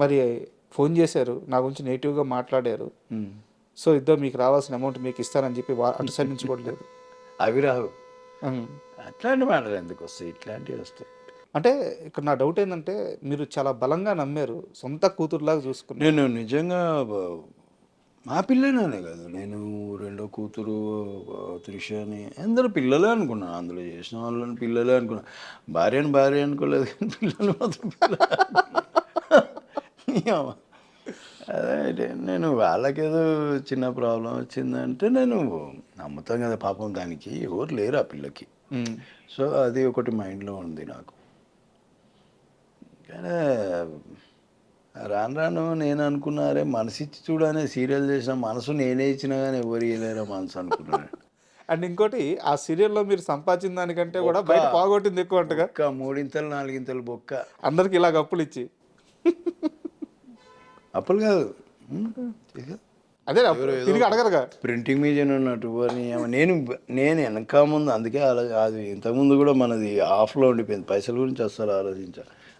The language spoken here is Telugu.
మరి ఫోన్ చేశారు, నా గురించి నెగిటివ్గా మాట్లాడారు. సో ఇద్దరు మీకు రావాల్సిన అమౌంట్ మీకు ఇస్తానని చెప్పి అటు సైడ్ నుంచి కూడా లేదు. అవి రావు. ఉమ్. అట్లాంటి మాటలు ఎందుకు వస్తాయి, ఇట్లాంటివి వస్తాయి. అంటే ఇక్కడ నా డౌట్ ఏంటంటే మీరు చాలా బలంగా నమ్మారు, సొంత కూతురులాగా చూసుకున్నారు. నేను నిజంగా మా పిల్లలనే కాదు, నేను రెండో కూతురు త్రిషని అందరూ పిల్లలే అనుకున్నాను. అందులో చేసిన వాళ్ళని పిల్లలే అనుకున్నాను. భార్యను భార్య అనుకోలేదు, కానీ పిల్లలు మాత్రం పిల్లలు. అదే నేను వాళ్ళకేదో చిన్న ప్రాబ్లం వచ్చిందంటే నేను నమ్ముతాను కదా, పాపం దానికి ఎవరు లేరు ఆ పిల్లకి. సో అది ఒకటి మైండ్లో ఉంది నాకు. కానీ రాను రాను నేను అనుకున్నారే, మనసు ఇచ్చి చూడనే సీరియల్ చేసిన మనసు నేనే ఇచ్చినా కానీ ఎవరు ఇవ్వలేరా మనసు అనుకున్నాను. అండ్ ఇంకోటి, ఆ సీరియల్లో మీరు సంపాదించిన దానికంటే కూడా బయట పోగొట్టింది ఎక్కువ అంటగా. బొక్క 3 ఇంతలు 4 ఇంతలు బొక్క. అందరికి ఇలాగ అప్పులు ఇచ్చి. అప్పులు కాదు, అదే తిరిగి అడగరుగా. ప్రింటింగ్ మీడియం ఉన్నట్టు నేను వెనక ముందు అందుకే అది ఇంతకుముందు కూడా మనది ఆఫ్లో ఉండిపోయింది. పైసల గురించి అస్సలు ఆలోచించా.